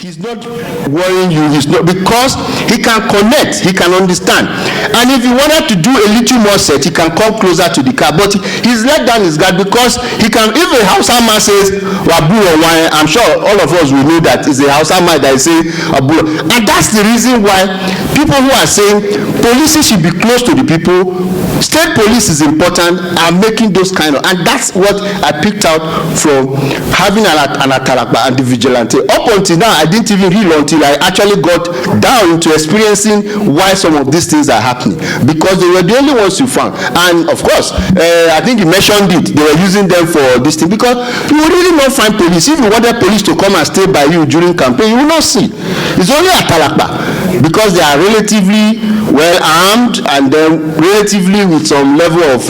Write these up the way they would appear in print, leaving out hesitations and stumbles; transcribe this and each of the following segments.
He's not worrying you. He's not, because he can connect, he can understand. And if he wanted to do a little more set, he can come closer to the car. But he's let down his guard because he can. If a Hausa man says Wabu or wine, I'm sure all of us will know that it's a Hausa man that is saying Wabu. And that's the reason why people who are saying police should be close to the people, state police is important, are making those kind of, and that's what I picked out from having an Atalakba and the vigilante. Up until now, I didn't even heal until I actually got down into experiencing why some of these things are happening, because they were the only ones you found. And of course, I think you mentioned it, they were using them for this thing, because you will really not find police. If you wanted police to come and stay by you during campaign, you will not see. It's only Atalakba, because they are relatively well armed and then relatively with some level of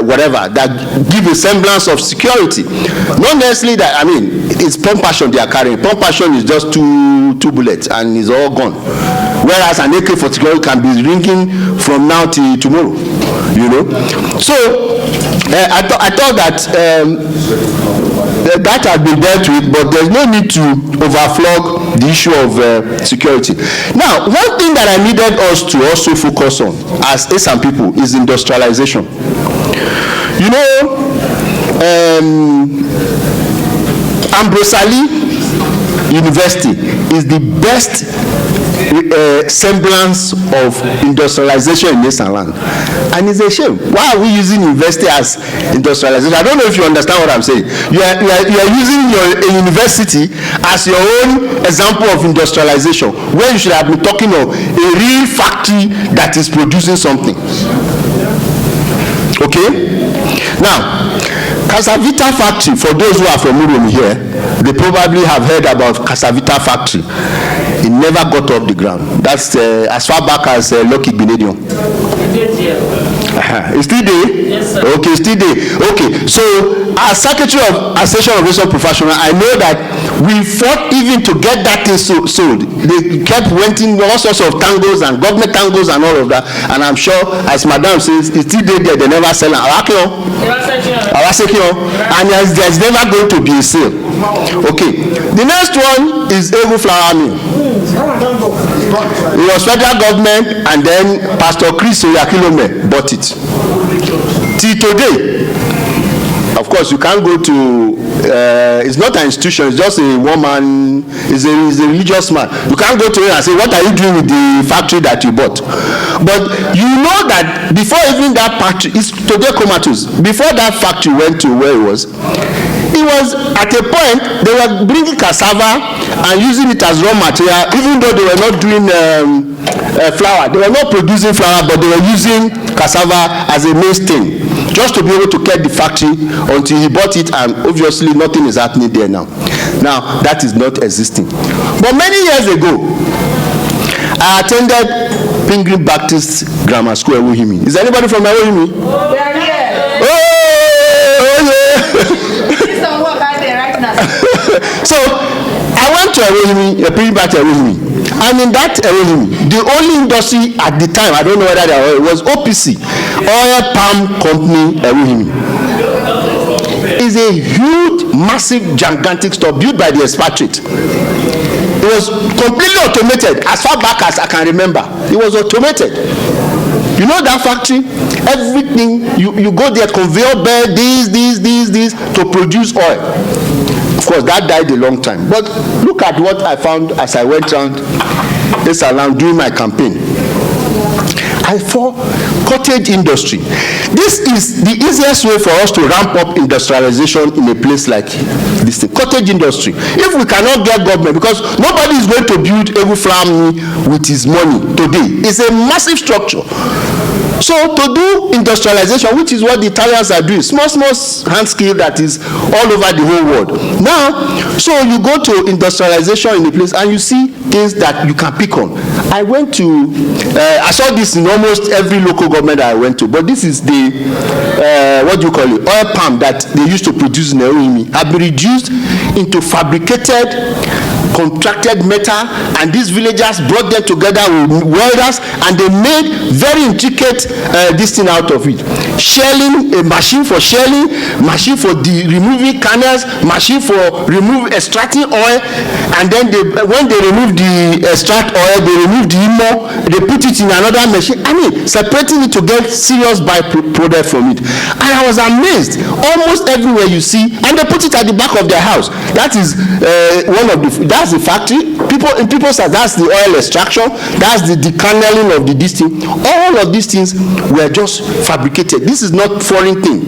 whatever that give a semblance of security. Not necessarily that, I mean, it's pump action they are carrying. Pump action is just two bullets and it's all gone. Whereas an AK-47 can be ringing from now till tomorrow, you know. So I thought that that had been dealt with, but there's no need to overflog the issue of security. Now, one thing that I needed us to also focus on as Esan people is industrialization. You know, Ambrosali University is the best semblance of industrialization in Esan land, and it's a shame. Why are we using university as industrialization? I don't know if you understand what I'm saying. You are using your university as your own example of industrialization, where you should have been talking of a real factory that is producing something. Okay? Now, Casavita factory, for those who are from Uromi here, they probably have heard about Casavita factory. It never got off the ground. That's as far back as Lucky Benedium. It's still there? Yes, sir. Okay, still there. Okay, so as Secretary of Association of Research Professionals, I know that we fought even to get that thing sold. They kept renting all sorts of tangos and government tangos and all of that. And I'm sure, as Madam says, it's still there, they never sell it. And there's never going to be a sale. Okay, the next one is Egu Flour Mill. It was federal government, and then Pastor Chris Oyakilome bought it. Till today, of course, you can't go to, it's not an institution, it's just a woman, it's a religious man. You can't go to him and say, what are you doing with the factory that you bought? But you know that before even that factory, it's today comatose, before that factory went to where it was at a point, they were bringing cassava and using it as raw material, even though they were not doing flour. They were not producing flour, but they were using cassava as a mainstay, just to be able to get the factory until he bought it, and obviously nothing is happening there now. Now, that is not existing. But many years ago, I attended Pingrim Baptist Grammar School, Ewohimi. Is anybody from Ewohimi? Oh, yeah. Oh, yeah. So I went to Ewohimi, Pingrim Baptist Ewohimi, and in that Ewohimi, the only industry at the time, I don't know whether there was OPC, Oil Palm Company Ewohimi. Is a huge, massive, gigantic store built by the expatriate. It was completely automated as far back as I can remember. It was automated. You know that factory? Everything, you go there, conveyor belt, this to produce oil. Of course, that died a long time. But look at what I found as I went around Esan doing my campaign. I saw cottage industry. This is the easiest way for us to ramp up industrialization in a place like this thing. Cottage industry. If we cannot get government, because nobody is going to build Egu Flour with his money today. It's a massive structure. So to do industrialization, which is what the Italians are doing, small hand skill that is all over the whole world. Now, so you go to industrialization in a place and you see things that you can pick on. I went to, I saw this in almost every local government that I went to, but this is the, what do you call it, oil palm that they used to produce in Ewohimi have been reduced into fabricated contracted metal, and these villagers brought them together with welders, and they made very intricate this thing out of it. Shelling, a machine for shelling, machine for removing kernels, machine for extracting oil, and then when they remove the extract oil, they remove the imo, they put it in another machine. I mean, separating it to get serious byproduct from it. And I was amazed. Almost everywhere you see, and they put it at the back of their house. That is that's the factory. In people's house, that's the oil extraction, that's the decanneling of the distilling. All of these things were just fabricated. This is not foreign thing.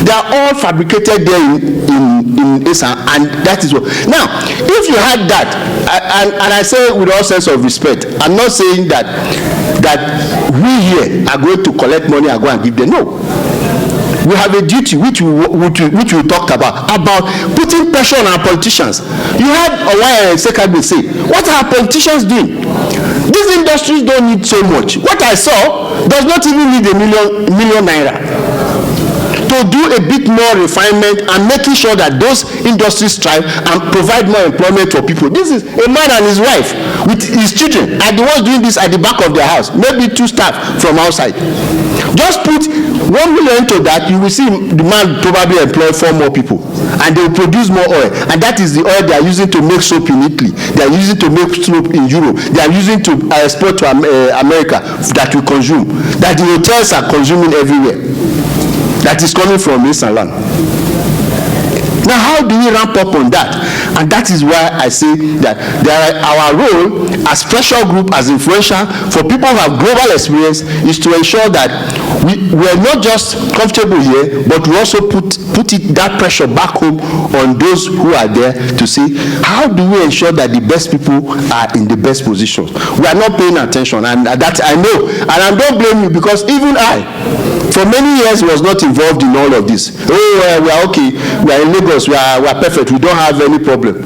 They are all fabricated there in Esan, and that is what. Now, if you had that, and I say with all sense of respect, I'm not saying that we here are going to collect money and go and give them. No. We have a duty which we talked about putting pressure on our politicians. You heard Owaya Sekagbe say, what are our politicians doing? These industries don't need so much. What I saw does not even need a million naira. To do a bit more refinement and making sure that those industries thrive and provide more employment for people. This is a man and his wife with his children are the ones doing this at the back of their house. Maybe 2 staff from outside. Just put 1 million into that, you will see the man probably employ 4 more people, and they will produce more oil. And that is the oil they are using to make soap in Italy. They are using to make soap in Europe. They are using to export to America that we consume. That the hotels are consuming everywhere. That is coming from Esan land. Now, how do we ramp up on that? And that is why I say that our role as pressure group, as influential, for people who have global experience, is to ensure that we are not just comfortable here, but we also put that pressure back home on those who are there to say, how do we ensure that the best people are in the best positions? We are not paying attention, and that I know, and I don't blame you, because even I, for many years, was not involved in all of this. Oh, we are okay, we are in Lagos, we are perfect, we don't have any problem.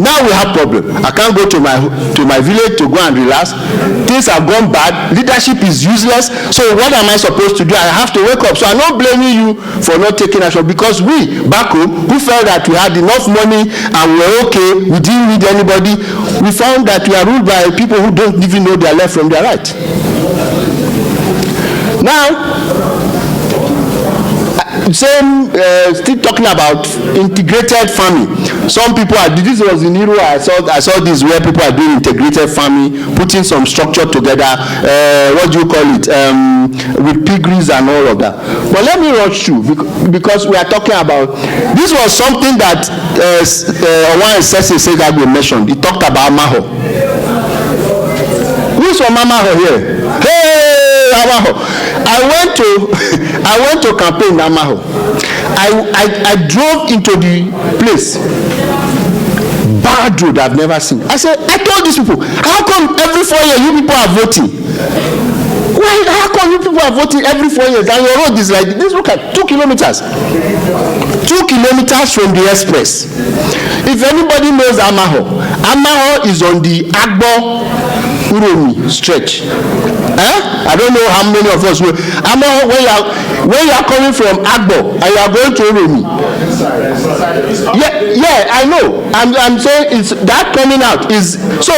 Now we have problem. I can't go to my village to go and relax. Things have gone bad. Leadership is useless. So what am I supposed to do? I have to wake up. So I'm not blaming you for not taking action, because we back home who felt that we had enough money and we were okay, we didn't need anybody, we found that we are ruled by people who don't even know their left from their right. Now, still talking about integrated farming. Some people are, this was in Europe, I saw this where people are doing integrated farming, putting some structure together, what do you call it, with piggeries and all of that. But let me rush through, because we are talking about, this was something that Owaya Sekagbe mentioned. He talked about Amaho. Who's from Amaho here? Hey, Amaho. I went to campaign in Amaho. I drove into the place. Bad road I've never seen. I said, I told these people, how come every 4 years you people are voting? Why? How come you people are voting every 4 years and your road is like this? Look at 2 kilometers. 2 kilometers from the express. If anybody knows Amaho is on the Agbo Uromi stretch. I don't know how many of us know. Amaho, when you are coming from Agbo and you are going to Uromi. Yeah, I know. I'm saying it's that coming out is so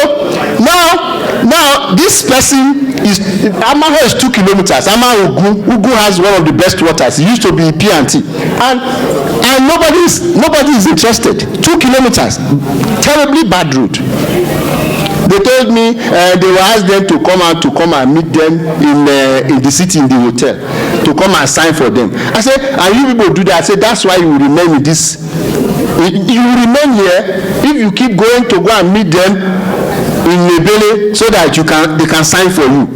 now this person is Amaho is 2 kilometers. Amaho Ugu has one of the best waters. It used to be P&T, and nobody is interested. 2 kilometers, terribly bad route. They told me they will ask them to come and meet them in the city, in the hotel, to come and sign for them. I said, and you people do that? I said, that's why you will remain in this. You will remain here if you keep going to go and meet them in Nebele so that they can sign for you.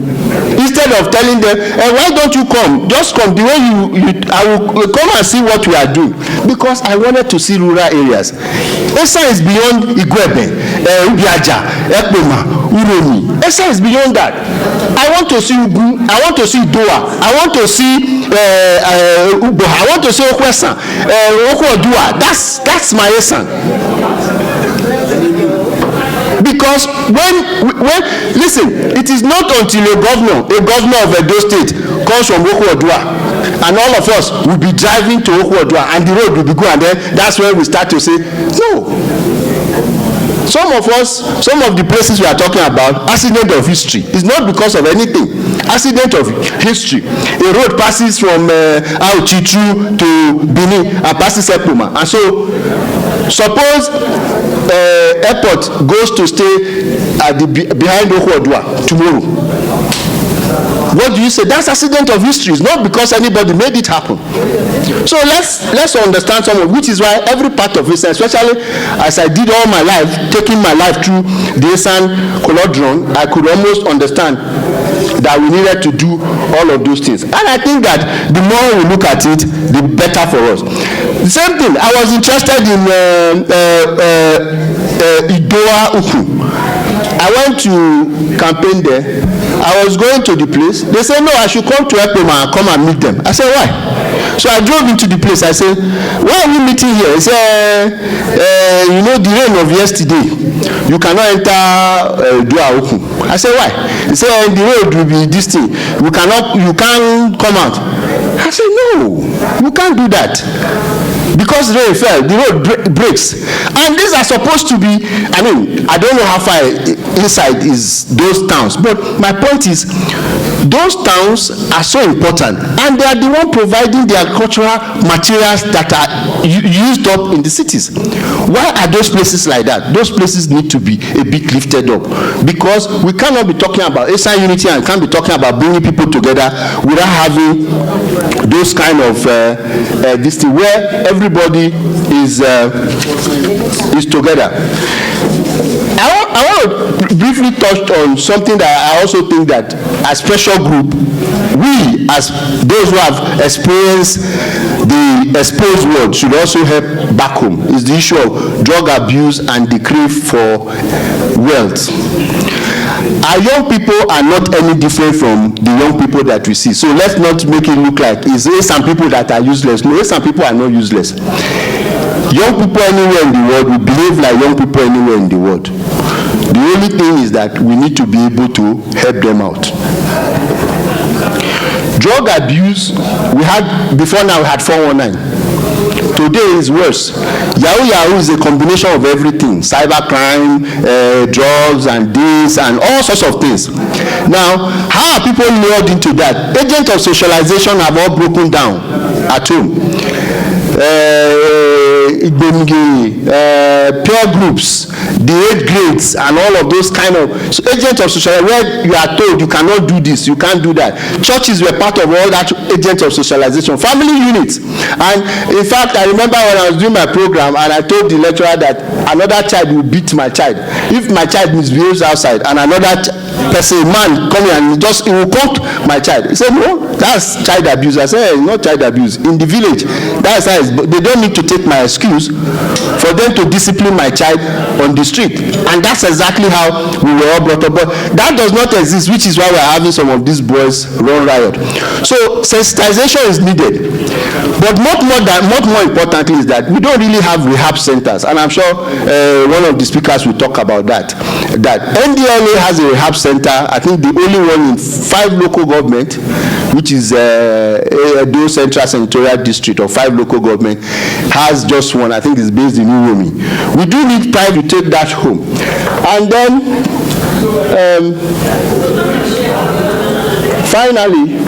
Instead of telling them, why don't you come? Just come. The way I will come and see what we are doing, because I wanted to see rural areas. Esan is beyond Igwebe, Ubiaja, Ekpema, Uromi. Esan is beyond that. I want to see Ugu. I want to see Doa. I want to see Ubo. I want to see Okwesan, Okodua. That's my Esan. Because when listen, it is not until a governor of Edo State comes from Okodua, and all of us will be driving to Okodua and the road will be good, and then that's when we start to say no. some of the places we are talking about, accident of history. It's not because of anything. Accident of history. A road passes from Auchi through to Benin and passes Epoma. And so, suppose airport goes to stay at the behind Ohuodua tomorrow. What do you say? That's accident of history. It's not because anybody made it happen. So let's understand something, which is why every part of Esan, especially as I did all my life, taking my life through the Esan Colodron, I could almost understand that we needed to do all of those things. And I think that the more we look at it, the better for us. The same thing, I was interested in Idoa Uku. I went to campaign there. I was going to the place. They said, no, I should come to Epoma and come and meet them. I said, why? So I drove into the place. I said, why are we meeting here? He said, you know, the rain of yesterday, you cannot enter Dua Uku. I said, why? He said, the road will be this thing. You can't come out. I said, no, you can't do that. Because rain fell, the road breaks. And these are supposed to be, I mean, I don't know how far inside is those towns, but my point is, those towns are so important, and they are the one providing the agricultural materials that are used up in the cities. Why are those places like that? Those places need to be a bit lifted up, because we cannot be talking about Esan unity and can't be talking about bringing people together without having those kind of this thing where everybody is together. I want to briefly touch on something that I also think that as pressure group, we as those who have experienced the exposed world should also help back home. Is the issue of drug abuse and the crave for wealth. Our young people are not any different from the young people that we see. So let's not make it look like it's some people that are useless. No, some people are not useless. Young people anywhere in the world, we behave like young people anywhere in the world. The only thing is that we need to be able to help them out. Drug abuse, we had, before now we had 419. Today is worse. Yahoo is a combination of everything. Cybercrime, drugs and this and all sorts of things. Now, how are people lured into that? Agents of socialization have all broken down at home. Peer groups, the 8 grades and all of those kind of agents of socialization where you are told you cannot do this, you can't do that. Churches were part of all that agents of socialization. Family units. And in fact, I remember when I was doing my program and I told the lecturer that another child will beat my child. If my child misbehaves outside and another person, man, come here and he will cut my child. He said, no, that's child abuse. I said, hey, not child abuse. In the village, that's how it's, they don't need to take my excuse for them to discipline my child on the street. And that's exactly how we were all brought up. But that does not exist, which is why we're having some of these boys run riot. So sensitization is needed. But much more importantly is that we don't really have rehab centers. And I'm sure one of the speakers will talk about that. That NDLA has a rehab center, I think the only one in 5 local government, which is Edo Central Senatorial District, or 5 local government, has just one. I think it's based in Uromi. We do need private to take that home. And then finally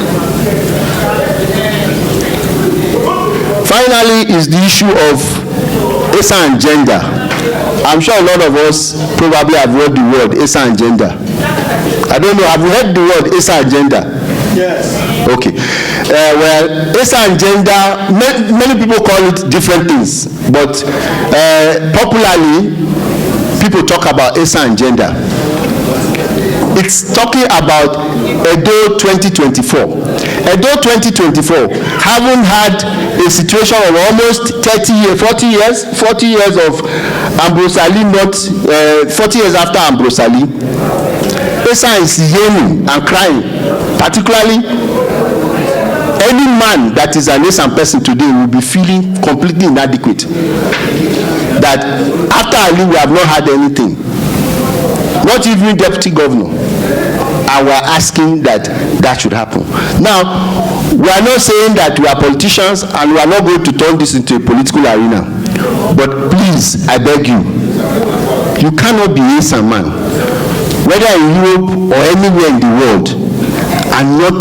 is the issue of Esan and gender. I'm sure a lot of us probably have heard the word Esan and gender. I don't know, have you heard the word Esan and gender? Yes. Okay. Well, Esan and gender, many people call it different things, but popularly, people talk about Esan and gender. It's talking about Edo 2024. Edo 2024 haven't had a situation of almost 40 years of Ambrosali, not 40 years after Ambrosali. Esan is yelling and crying. Particularly, any man that is an Esan person today will be feeling completely inadequate. That after Ali, we have not had anything. Not even deputy governor. And we're asking that should happen. Now, we are not saying that we are politicians and we are not going to turn this into a political arena. But please, I beg you, You cannot be Esan man, whether in Europe or anywhere in the world, and not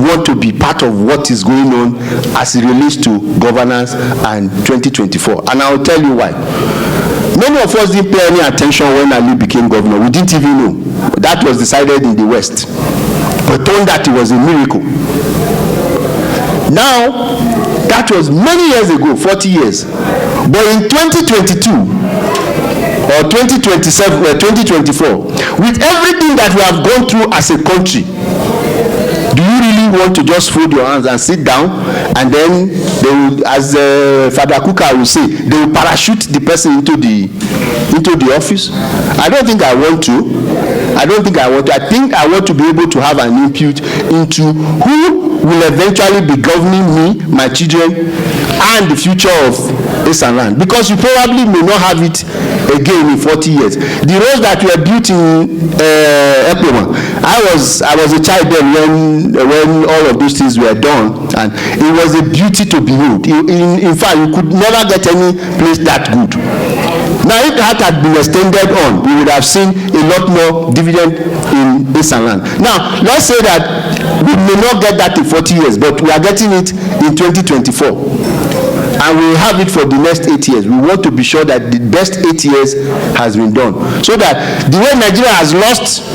want to be part of what is going on as it relates to governance and 2024. And I'll tell you why. Many of us didn't pay any attention when Ali became governor. We didn't even know. That was decided in the West. We thought that it was a miracle. Now, that was many years ago, 40 years. But in 2022 or 2027 or 2024, with everything that we have gone through as a country, do you really want to just fold your hands and sit down and then they will, as Father Kuka will say, they will parachute the person into the office? I don't think I want to. I think I want to be able to have an input into who will eventually be governing me, my children, and the future of Esan land. Because you probably may not have it again in 40 years. The roads that were built in Epoma, I was a child then when all of those things were done, and it was a beauty to behold. In fact, you could never get any place that good. Now, if that had been extended on, we would have seen a lot more dividend in Esan land. Now, let's say that we may not get that in 40 years, but we are getting it in 2024. And we will have it for the next 8 years. We want to be sure that the best 8 years has been done. So that the way Nigeria has lost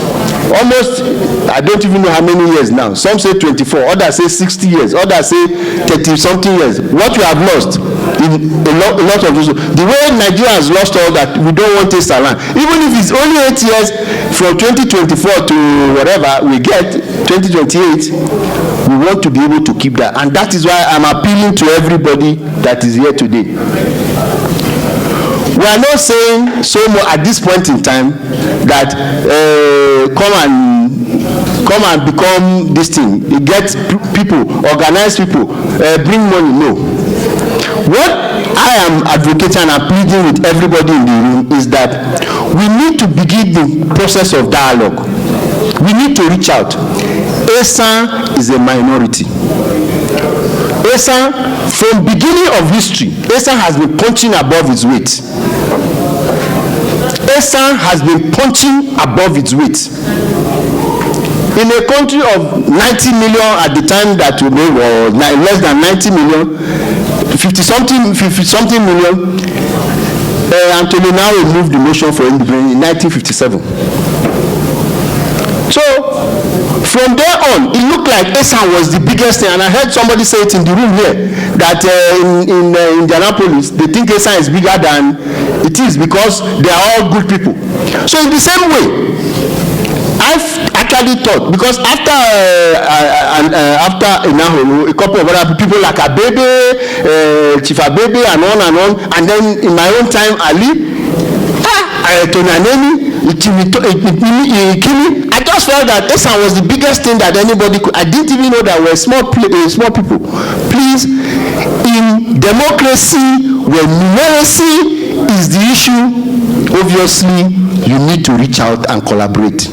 almost, I don't even know how many years now. Some say 24, others say 60 years, others say 30 something years. What we have lost in a lot of those. The way Nigeria has lost all that, we don't want Esan land. Even if it's only 8 years from 2024 to whatever we get, 2028, we want to be able to keep that. And that is why I'm appealing to everybody that is here today. We are not saying so much at this point in time that come and become this thing. Get people, organize people, bring money. No. What I am advocating and I'm pleading with everybody in the room is that we need to begin the process of dialogue. We need to reach out. Esan is a minority. Esan, from beginning of history, Esan has been punching above its weight. Esan has been punching above its weight. In a country of 90 million at the time that we were less than 90 million, 50 something million, Anthony now moved the motion for independence in 1957. So from there on, it looked like Esan was the biggest thing, and I heard somebody say it in the room here that in Indianapolis they think Esan is bigger than it is because they are all good people. So in the same way, I've actually thought, because after a couple of other people like Abebe, Chief Abebe, and on, and then in my own time Ali, Tonaneni, Ikimi, I just felt that Esan was the biggest thing that anybody could. I didn't even know that we're small people. Please, in democracy, where numeracy is the issue, obviously you need to reach out and collaborate.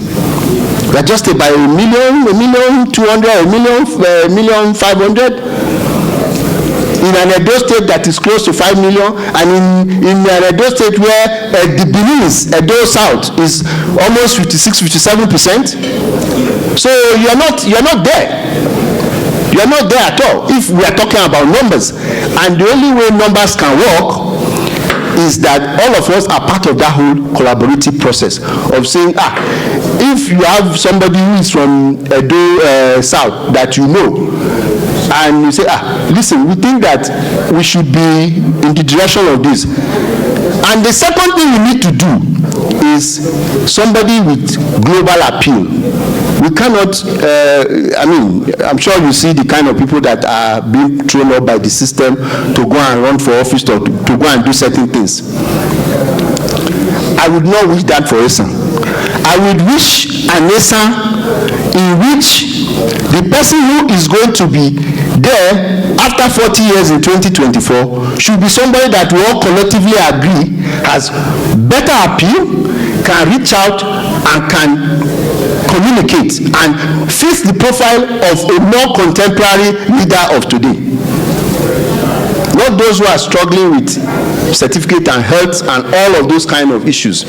We are just about a million 200, a million 500. In an Edo state that is close to 5 million, and in an Edo state where the Benin's Edo South is almost 56-57%. So you're not there. You're not there at all if we are talking about numbers. And the only way numbers can work is that all of us are part of that whole collaborative process of saying, if you have somebody who is from Edo South that you know, and you say, listen, we think that we should be in the direction of this. And the second thing we need to do is somebody with global appeal. We cannot, I'm sure you see the kind of people that are being thrown up by the system to go and run for office or to go and do certain things. I would not wish that for Esan. I would wish an Esan in which the person who is going to be there after 40 years in 2024 should be somebody that we all collectively agree has better appeal, can reach out and can communicate and fits the profile of a more contemporary leader of today. Not those who are struggling with certificate and health and all of those kind of issues.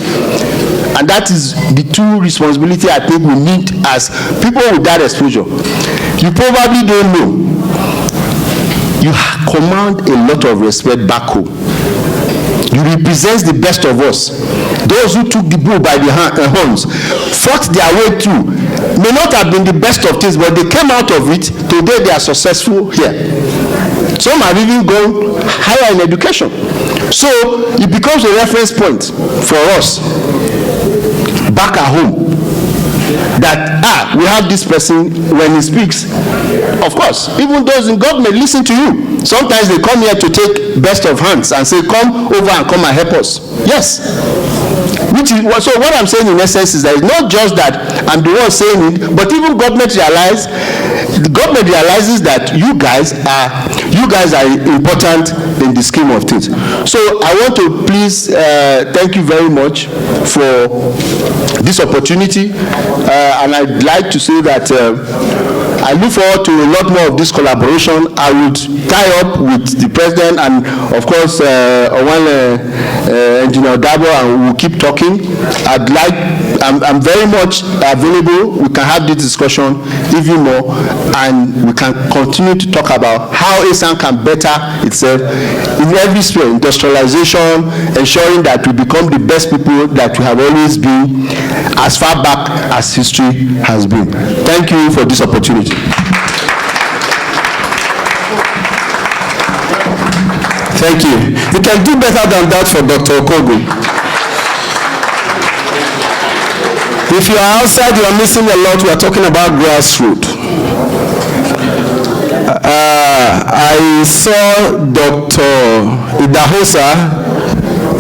And that is the two responsibility I think we need as people with that exposure. You probably don't know, you command a lot of respect back home. You represent the best of us. Those who took the bull by the horns, fought their way through, may not have been the best of things, but they came out of it. Today they are successful here. Some have even gone higher in education. So it becomes a reference point for us back at home, that we have this person. When he speaks, of course, even those in government listen to you. Sometimes they come here to take best of hands and say, come over and come and help us. Yes. Which is, so what I'm saying in essence is that it's not just that I'm the one saying it, but even government realizes that you guys are important in the scheme of things. So I want to please thank you very much for this opportunity, and I'd like to say that I look forward to a lot more of this collaboration. I would tie up with the president and of course Engineer Dabo, and we'll keep talking. I'm very much available. We can have this discussion even more, and we can continue to talk about how Esan can better itself in every sphere: industrialization, ensuring that we become the best people that we have always been, as far back as history has been. Thank you for this opportunity. Thank you. You can do better than that for Dr. Okogu. If you are outside, you are missing a lot. We are talking about grassroots. I saw Dr. Idahosa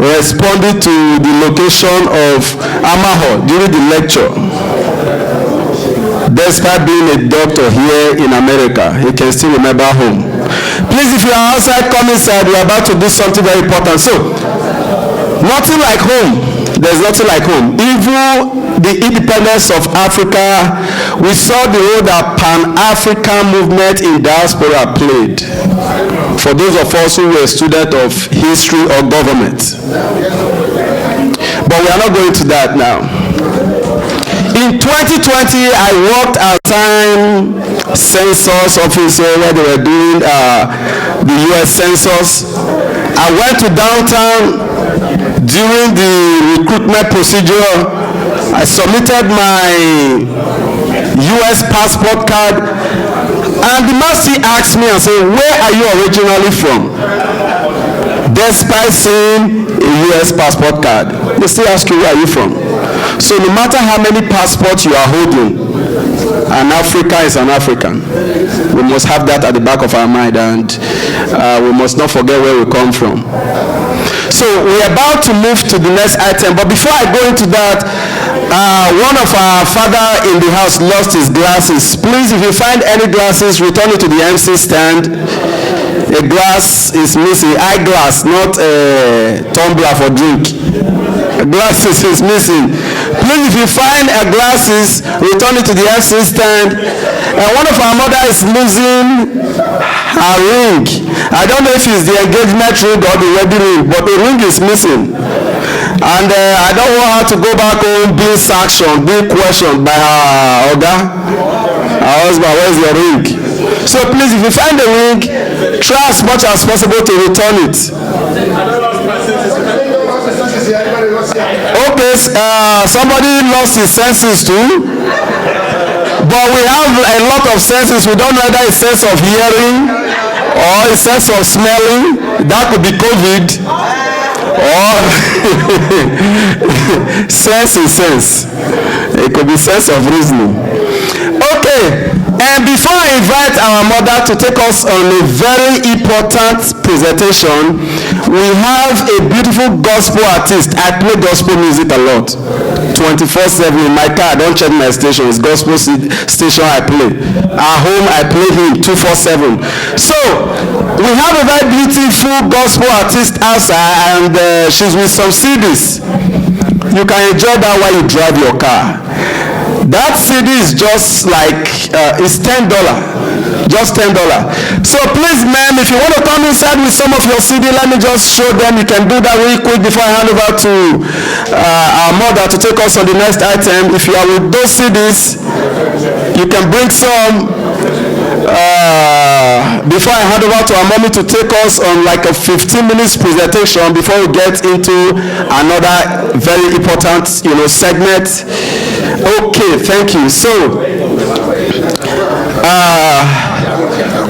responded to the location of Amaho during the lecture. Despite being a doctor here in America, he can still remember home. Please, if you are outside, come inside. We are about to do something very important. So, nothing like home. There's nothing like home. Even the independence of Africa, we saw the role that Pan-African movement in diaspora played. For those of us who were students of history or government. But we are not going to that now. In 2020, I worked as time census officer where they were doing the US census. I went to downtown during the recruitment procedure. I submitted my US passport card, and the man still asked me and said, where are you originally from? Despite seeing a US passport card, they still ask you, where are you from? So no matter how many passports you are holding, an African is an African. We must have that at the back of our mind, and we must not forget where we come from. So we're about to move to the next item, but before I go into that, one of our father in the house lost his glasses. Please, if you find any glasses, return it to the MC stand. A glass is missing, eyeglass, not a tumbler for drink. A glasses is missing. Please, if you find a glasses, return it to the MC stand. And one of our mother is losing her ring. I don't know if it's the engagement ring or the wedding ring, but the ring is missing. And I don't want her to go back home being sanctioned, being questioned by her Oga, her husband. Where's your ring? So please, if you find the ring, try as much as possible to return it. Okay, somebody lost his senses too, but we have a lot of senses. We don't know whether it's sense of hearing or a sense of smelling. That could be COVID. Or sense is sense. It could be sense of reasoning. Okay, and before I invite our mother to take us on a very important presentation, we have a beautiful gospel artist. I play gospel music a lot, 24/7 in my car. I don't check my station. It's gospel station I play. At home I play him 247. So we have a very beautiful gospel artist outside, and she's with some CDs. You can enjoy that while you drive your car. That CD is just like, it's $10. Just $10. So please, ma'am, if you want to come inside with some of your CD, let me just show them. You can do that really quick before I hand over to our mother to take us on the next item. If you are with those CDs, you can bring some before I hand over to our mommy to take us on like a 15 minutes presentation before we get into another very important, segment. Okay, thank you. So,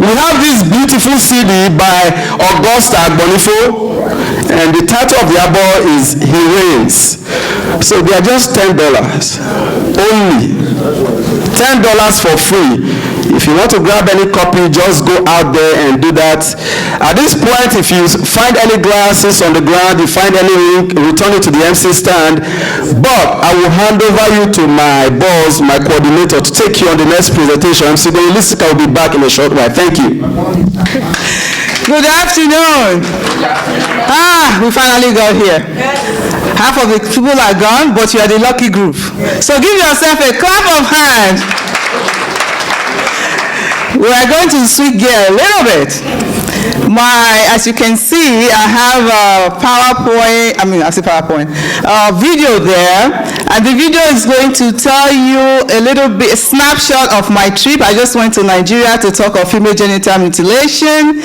we have this beautiful CD by Augusta Bonifo, and the title of the album is He Reigns. So they are just $10 only. $10 for free. If you want to grab any copy, just go out there and do that. At this point, if you find any glasses on the ground, you find any ring, return it to the MC stand. But I will hand over you to my boss, my coordinator, to take you on the next presentation. MC Belisika will be back in a short while. Thank you. Good afternoon. We finally got here. Half of the people are gone, but you are the lucky group. So give yourself a clap of hands. We are going to switch gear a little bit. As you can see, I have a video there, and the video is going to tell you a snapshot of my trip. I just went to Nigeria to talk of female genital mutilation,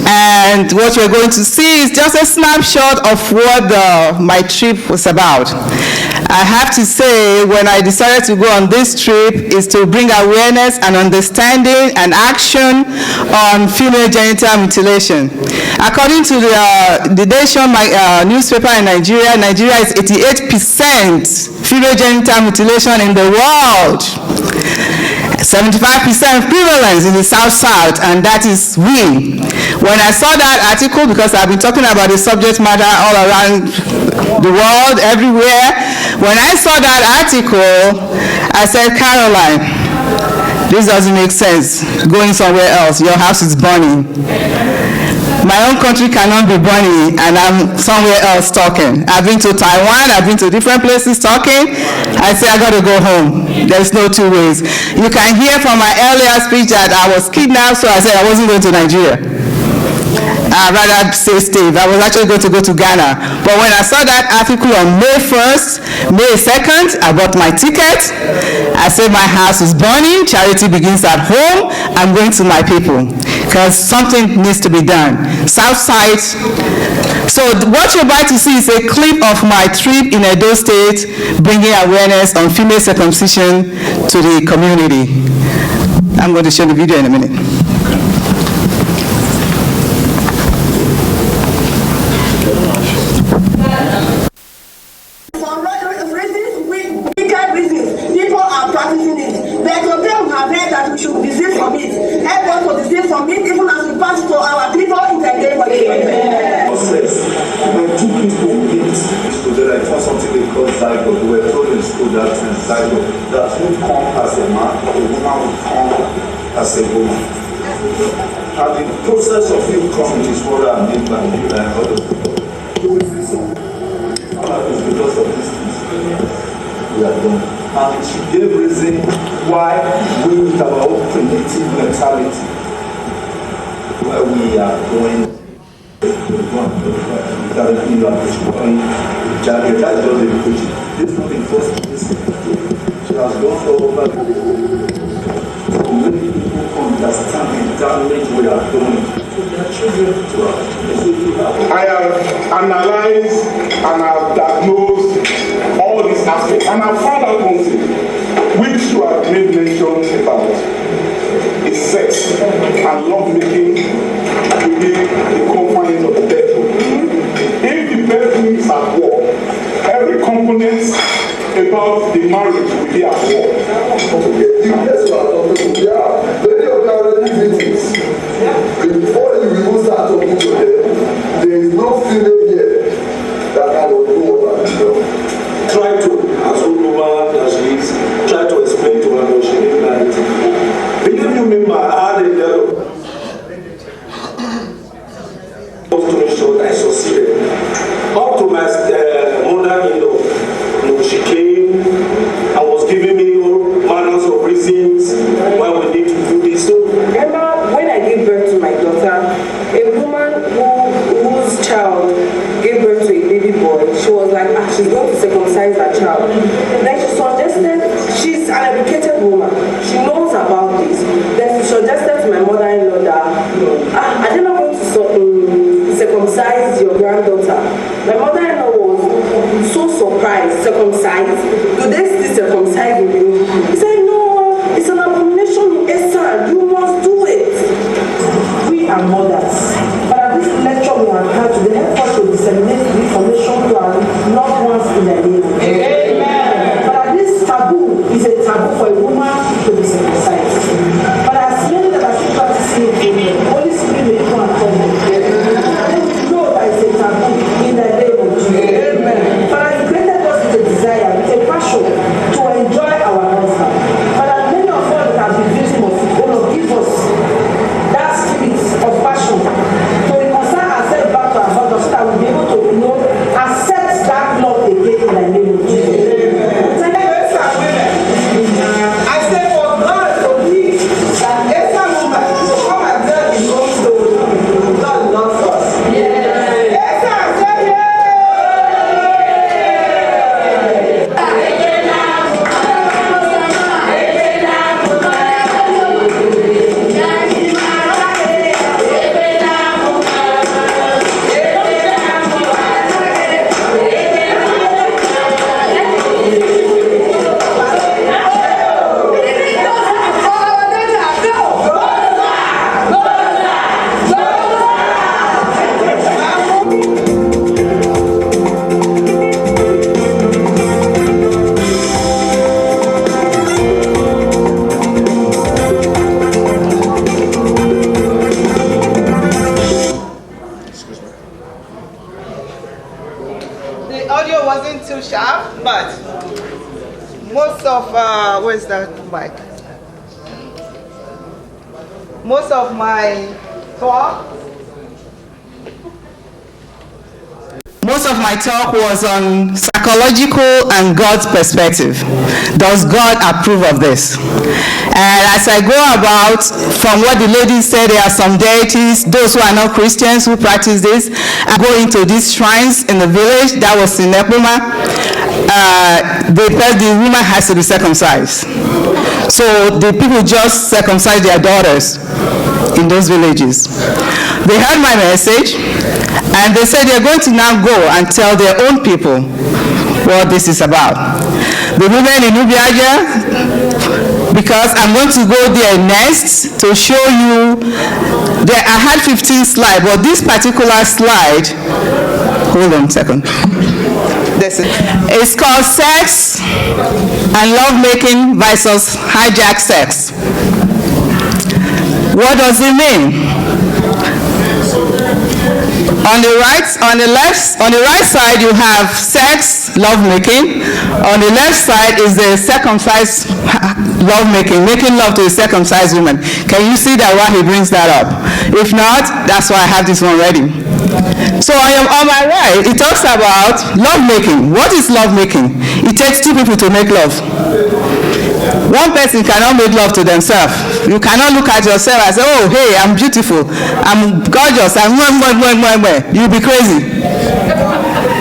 and what you're going to see is just a snapshot of what my trip was about. I have to say, when I decided to go on this trip, is to bring awareness and understanding and action on female genital mutilation. According to the Nation newspaper in Nigeria, Nigeria is 88% female genital mutilation in the world. 75% prevalence in the South, and that is we. When I saw that article, because I've been talking about the subject matter all around the world, everywhere, when I saw that article, I said, Caroline, this doesn't make sense, going somewhere else. Your house is burning. My own country cannot be burning, and I'm somewhere else talking. I've been to Taiwan, I've been to different places talking. I say I got to go home. There's no two ways. You can hear from my earlier speech that I was kidnapped, so I said I wasn't going to Nigeria. I'd rather stay safe. I was actually going to go to Ghana. But when I saw that article on May 1st, May 2nd, I bought my ticket. I said my house is burning. Charity begins at home. I'm going to my people because something needs to be done. Southside. So what you're about to see is a clip of my trip in Edo State, bringing awareness on female circumcision to the community. I'm going to show the video in a minute. That would come as a man, or a woman would come as a woman. And the process of him coming is what I mean by you and other people. It's because of these things we are done. And she gave reason why we with our own primitive mentality, why we are going directly like Janet, that's just the preaching. This is not the first thing. She has gone over to make people understand the damage we are doing to their children, to our children. I have analyzed and I have diagnosed all these aspects, and I found out one thing, which you have made mention about, is sex and love making within the confines of the bedroom. If the bedroom is at war, every component about the marriage will be at war. Yes, many of them already meetings. Before you even start talking to them, there is no female here that can do what I do. Try to, as woman as she is, try to explain to her what she didn't like. Believe me, I had a dialogue. I succeeded. Up to my mother-in-law, she came and was giving me circumcised? Do they still circumcise in you? He said, no, it's an abomination in Esan. You must do it. We are mothers. But at this lecture we have had today, help us to disseminate the information to our loved ones in their name. Amen. But at this taboo is a taboo for a woman to be circumcised. But as many that are still practicing it, the Holy Spirit may come and tell them. Know that it's a taboo in the name of Jesus. Amen. But He created us with a desire, with a passion to enjoy our husband. But as many of us that have been victims of it, God will give us that spirit of passion to reconcile ourselves back to our husband so that we'll be able to, accept that love again in the name of Jesus. I say for God to believe that Esan woman to come and tell the whole story. God loves us. Esan, say the audio wasn't too sharp, but most of where's that mic? Most of my talk was on psychological and God's perspective. Does God approve of this? And as I go about, from what the lady said, there are some deities, those who are not Christians who practice this. I go into these shrines in the village. That was in Epoma. The woman has to be circumcised. So the people just circumcise their daughters in those villages. They heard my message, and they said they're going to now go and tell their own people what this is about. The women in Ubiaja, because I'm going to go there next to show you, I had 15 slides, but this particular slide, hold on a second. It's called Sex and Lovemaking versus Hijack Sex. What does it mean? On the right side you have sex, lovemaking. On the left side is the circumcised lovemaking, making love to a circumcised woman. Can you see that why he brings that up? If not, that's why I have this one ready. So on my right, it talks about lovemaking. What is lovemaking? It takes two people to make love. One person cannot make love to themselves. You cannot look at yourself and say, oh, hey, I'm beautiful, I'm gorgeous, I'm you'll be crazy.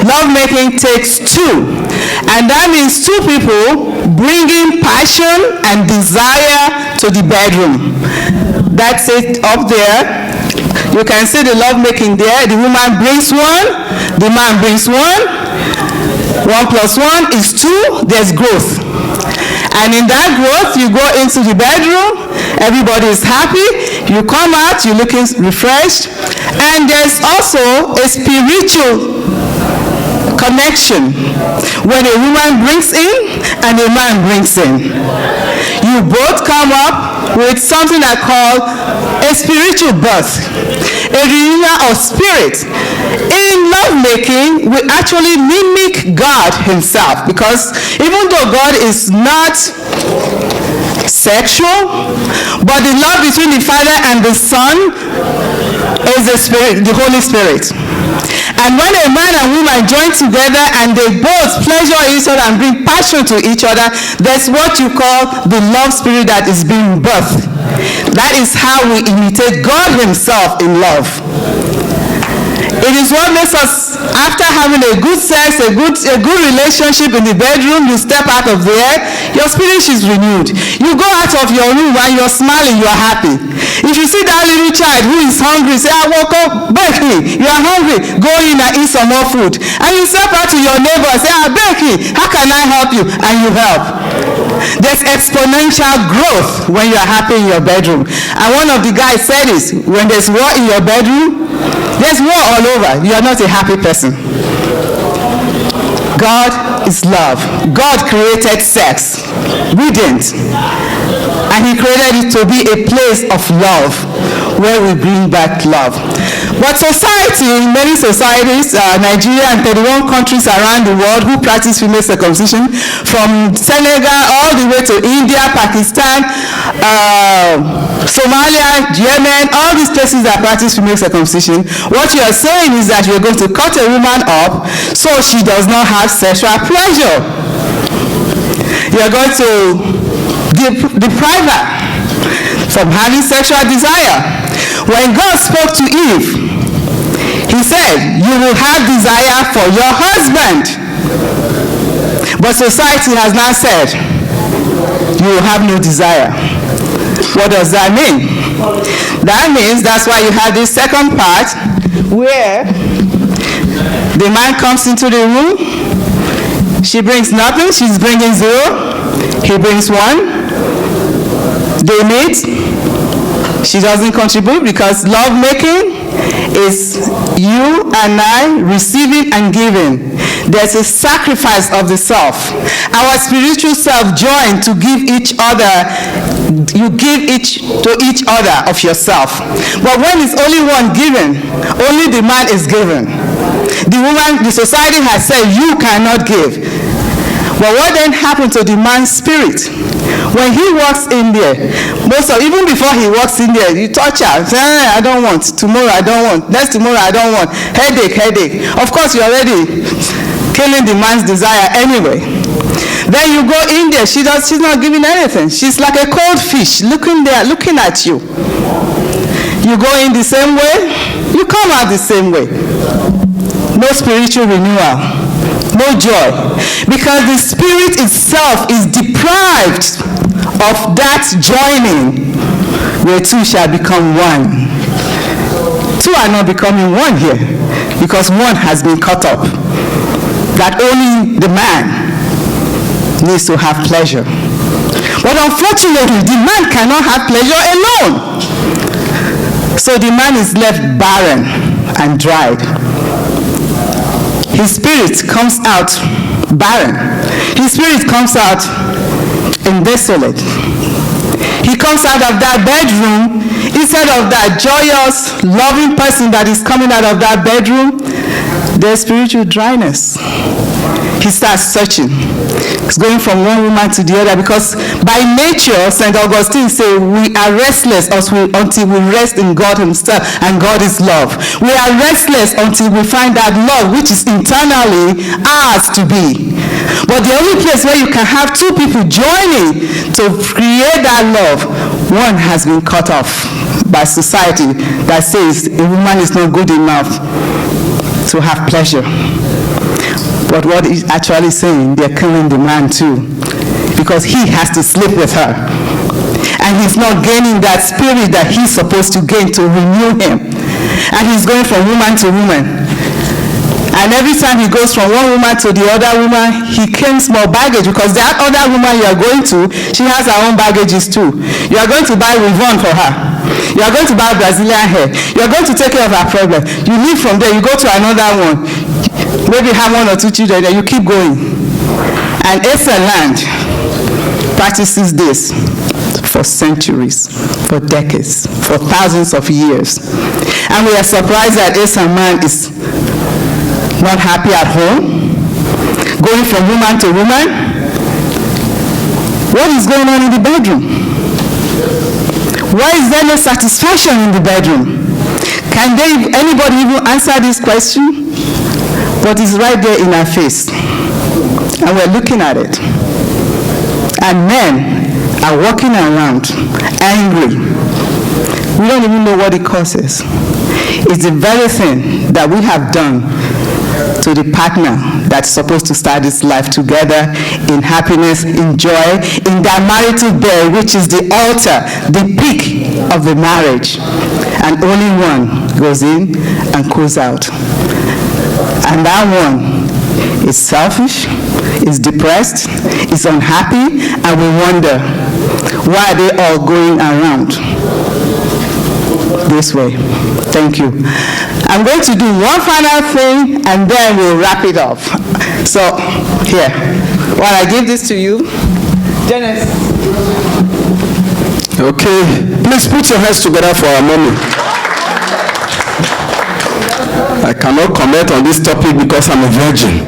Love making takes two. And that means two people bringing passion and desire to the bedroom. That's it up there. You can see the love making there. The woman brings one, the man brings one. 1 + 1 is 2. There's growth. And in that growth, you go into the bedroom, everybody is happy, you come out, you're looking refreshed, and there's also a spiritual connection when a woman brings in and a man brings in. You both come up with something I call a spiritual birth, a reunion of spirit. In lovemaking, we actually mimic God himself, because even though God is not sexual, but the love between the Father and the Son is the Spirit, the Holy Spirit. And when a man and woman join together and they both pleasure each other and bring passion to each other, that's what you call the love spirit that is being birthed. That is how we imitate God himself in love. It is what makes us, after having a good sex, a good relationship in the bedroom, you step out of there, your spirit is renewed. You go out of your room and you're smiling, you're happy. If you see that little child who is hungry, say, I woke up, bake me. You are hungry, go in and eat some more food. And you step out to your neighbor and say, bake me. How can I help you? And you help. There's exponential growth when you are happy in your bedroom. And one of the guys said this, when there's war in your bedroom, there's war all over. You are not a happy person. God is love. God created sex. We didn't. And he created it to be a place of love where we bring back love. But society, in many societies, Nigeria and 31 countries around the world who practice female circumcision, from Senegal all the way to India, Pakistan, Somalia, Yemen, all these places that practice female circumcision, what you are saying is that you're going to cut a woman up so she does not have sexual pleasure. You're going to deprive her from having sexual desire. When God spoke to Eve, he said, you will have desire for your husband. But society has now said, you will have no desire. What does that mean? That means that's why you have this second part where the man comes into the room, she brings nothing, she's bringing 0, he brings 1, they meet, she doesn't contribute because love making is you and I receiving and giving. There's a sacrifice of the self. Our spiritual self join to give each other. You give to each other of yourself. But when it's only one given, only the man is given. The woman, the society has said you cannot give. But what then happened to the man's spirit? When he walks in there, even before he walks in there, you touch her, say, I don't want, tomorrow I don't want, next tomorrow I don't want, headache. Of course, you're already killing the man's desire anyway. Then you go in there, she's not giving anything. She's like a cold fish looking there, looking at you. You go in the same way, you come out the same way. No spiritual renewal, no joy, because the spirit itself is deprived of that joining where two shall become one. Two are not becoming one here because one has been cut up. That only the man needs to have pleasure. But unfortunately, the man cannot have pleasure alone. So the man is left barren and dried. His spirit comes out barren. His spirit comes out desolate. He comes out of that bedroom, instead of that joyous, loving person that is coming out of that bedroom, there's spiritual dryness. He starts searching. He's going from one woman to the other because by nature, St. Augustine said, we are restless until we rest in God himself, and God is love. We are restless until we find that love which is internally ours to be. But the only place where you can have two people joining to create that love, one has been cut off by society that says a woman is not good enough to have pleasure. But what he's actually saying, they're killing the man too, because he has to sleep with her. And he's not gaining that spirit that he's supposed to gain to renew him. And he's going from woman to woman. And every time he goes from one woman to the other woman, he carries more baggage, because that other woman you are going to, she has her own baggages too. You are going to buy Revon for her. You are going to buy Brazilian hair. You are going to take care of her problem. You leave from there, you go to another one. Maybe have 1 or 2 children, and you keep going. And Esan land practices this for centuries, for decades, for thousands of years. And we are surprised that Esan man is not happy at home, going from woman to woman. What is going on in the bedroom? Why is there no satisfaction in the bedroom? Can anybody even answer this question? But it's right there in our face, and we're looking at it. And men are walking around angry, We don't even know what it causes. It's the very thing that we have done to the partner that's supposed to start this life together in happiness, in joy, in their marital bed, which is the altar, the peak of the marriage. And only one goes in and goes out. And that one is selfish, is depressed, is unhappy, and we wonder, why are they all going around this way? Thank you. I'm going to do one final thing and then we'll wrap it up. So, here, while I give this to you, Dennis. Okay, please put your hands together for our mommy. I cannot comment on this topic because I'm a virgin.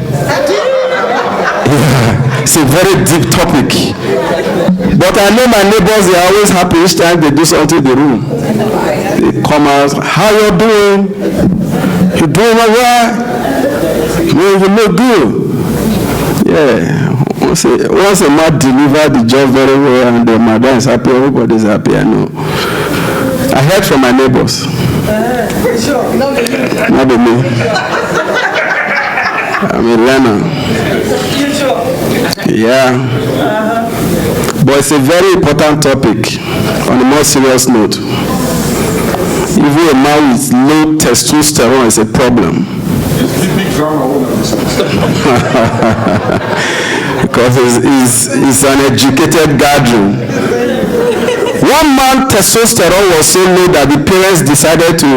Yeah, it's a very deep topic. But I know my neighbors, they are always happy each time they do something in the room. They come out, how you doing? You doing all right? You look good. Yeah. Once a man deliver the job very well and the madam is happy, everybody is happy, I know. I heard from my neighbors. Not be me. I'm a learner. Yeah. But it's a very important topic on a more serious note. Even a man with low testosterone is a problem. Because it's an educated gathering. One man testosterone was so low that the parents decided to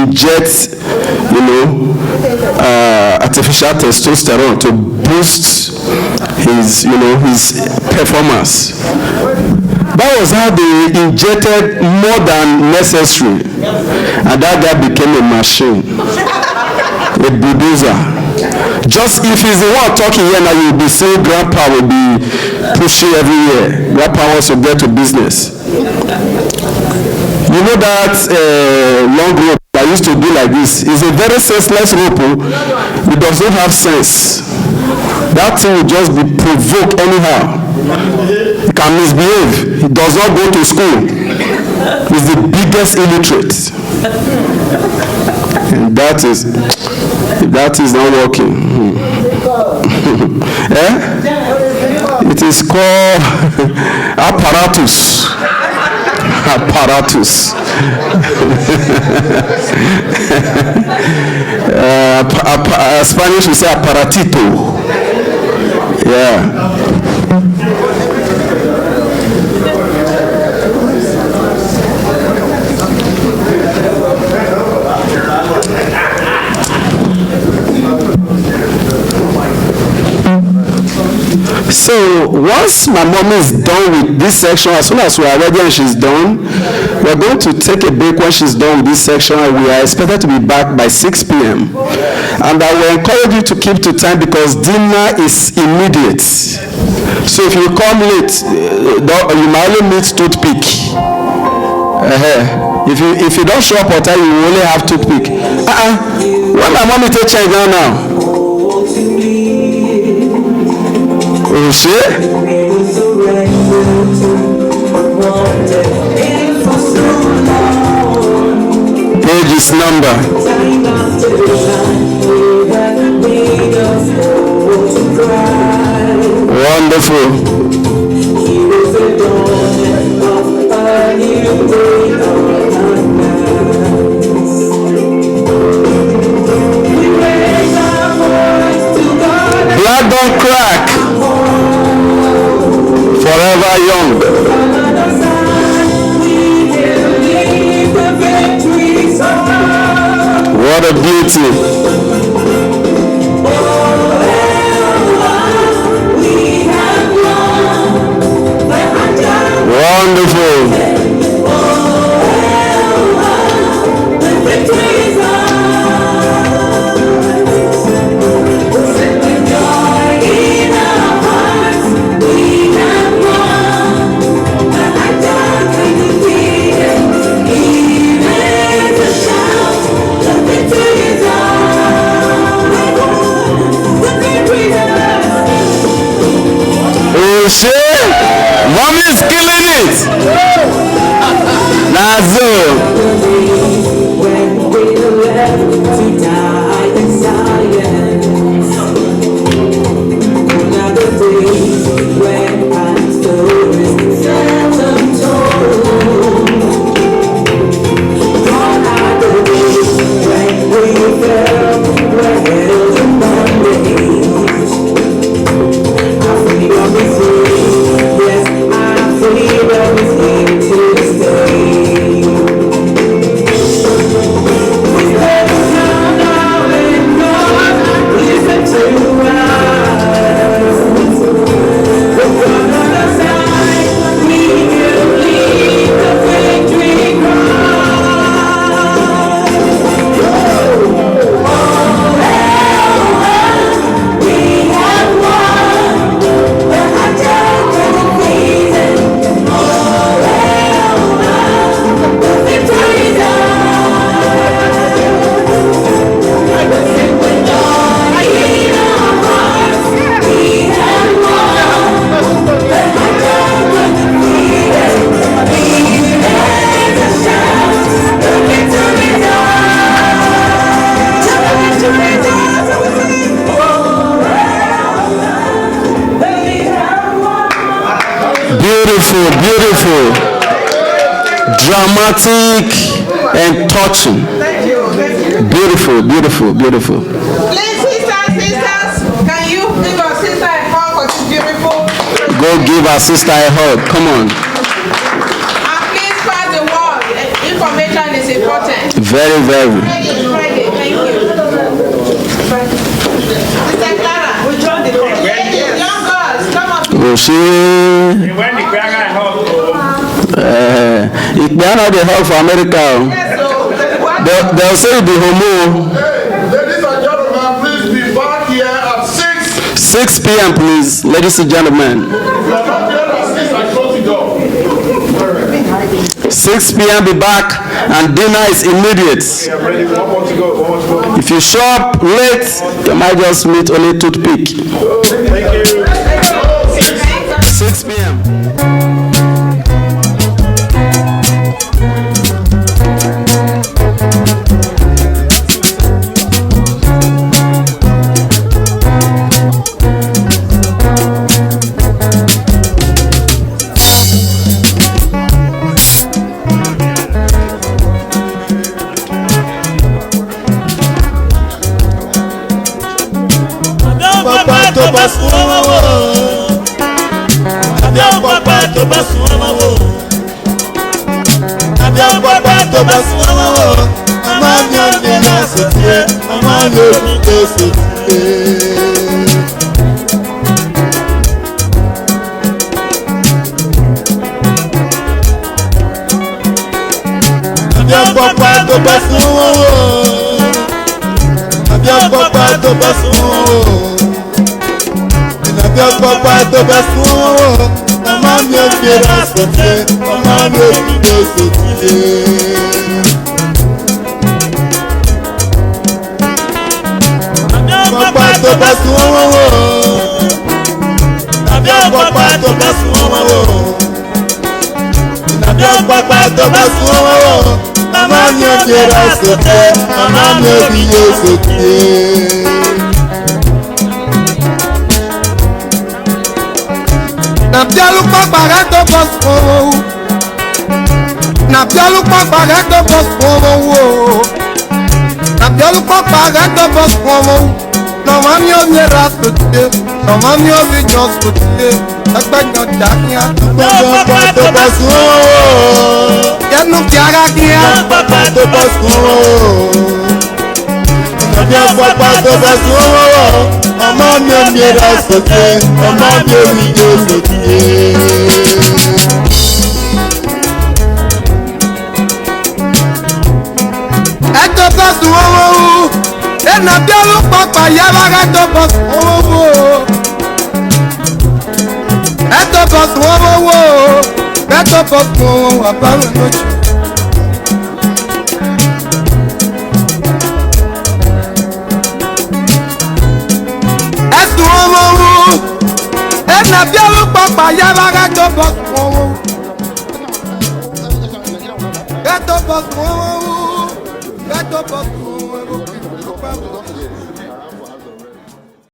inject, artificial testosterone to boost his performance. That was how they injected more than necessary, and that guy became a machine, a bulldozer. Just if he's the one talking here now, you'll be saying grandpa will be pushing everywhere. Grandpa wants to get to business. You know that long rope I used to do like this is a very senseless rope. It does not have sense. That thing will just be provoked anyhow. It can misbehave. It does not go to school. It's the biggest illiterate. And that is not working. It is called apparatus. Spanish we say aparatito. Yeah. So once my mom is done with this section, as soon as we are ready and she's done, we're going to take a break when she's done with this section, and we are expected to be back by 6 p.m. And I will encourage you to keep to time because dinner is immediate. So if you come late, you might only meet toothpick. If you don't show up on time, you will only have toothpick. When my mommy take change now. Oh shit. Page's number. Wonderful. Blood don't crack. Forever young. What a beauty. Wonderful. Mommy's killing it. Nazo. When we left to die in silence. Another day when our stories set untold. Gone are the days when we felt we're held in bondage. Our freedom is free, yes, our freedom is here to stay. We stand now and God, listen to us. We're on the side, we will lead the victory cry. We have won, the attack and defeated. The victory is Beautiful, beautiful, dramatic and touching. Beautiful, beautiful, beautiful. Please, sisters, can you give our sister a hug for this beautiful? Go give our sister a hug. Come on. And please pass the word. Information is important. Very, very. Friday, thank you. Sister Clara, we join the call. Young girls, come on. Ikpeana dey hug for America. They'll say the homo. Ladies and gentlemen, please be back here at 6. 6 p.m. please, ladies and gentlemen. If you are not here at 6, I close the door. 6 p.m. be back and dinner is immediate. I'm ready. One more to go. If you show up late, you might just meet only toothpick. Thank you. 6 p.m. tó bá sún ọmọ wò àbí ọ̀pọ̀pọ̀ tó bá sún ọmọ wò àbí ọ̀pọ̀pọ̀ tó bá sún ọmọ wò ọmọ mi ò ní lọ sòtìyẹ ọmọ mi ò ní lọ sòtìyẹ. Àbí ọ̀pọ̀pọ̀ tó bá sún ọmọ wò àbí ọ̀pọ̀pọ̀ tó bá sún ọmọ wò. Àbí ọ̀pọ̀pọ̀ tó bá sún ọmọ wò ọmọ mi ò ní lọ sòtìyẹ ọmọ mi ò ní lọ sòtìyẹ. Ọ̀pọ̀pọ̀ tó bá sún ọmọ wò àbí ọ̀pọ̀pọ̀ tó bá sún ọmọ wò àbí ọ̀pọ̀pọ̀ tó bá sún ọmọ wò ọmọ mi ò ní lọ sòtìyẹ ọmọ mi ò ní lọ sòtìyẹ. Nabialu kpakpara tó bọ́ sọ̀rọ̀ o. Nabialu kpakpara tó bọ́ sọ̀rọ̀ o. Nabialu kpakpara tó bọ́ sọ̀rọ̀ o. Nọ̀mọ́ mi ò ní ra sòtìlé, nọ̀mọ́ mi ò ní jọ sòtìlé. Ẹgbẹ́ yan dàkíá. Ọ̀pọ̀pọ̀ tó bá sún ọmọ wò Yẹnu kíara kíá. ọ̀pọ̀pọ̀ tó bá sún ọmọ wò àbí ọ̀pọ̀pọ̀ tó bá sún ọmọ wò ọmọ mi ò ní ra sòtìyẹ ọmọ mi ò ní lọ sòtìyẹ. Ẹjọ́ bọ́ sùn owó o. Ẹnà bí olùpọ̀pọ̀ yára ẹjọ́ bọ́ sùn owó o. Ẹjọ́ bọ́ sùn owó o. Ẹjọ́ bọ́ sùn owó àbáwọn lójú. Ẹ̀sùn owó o. Ẹnà bí olùpọ̀pọ̀ yára ẹjọ́ bọ́ sùn owó. bọ́sùn wọn wú gẹ́tò bọ́sùn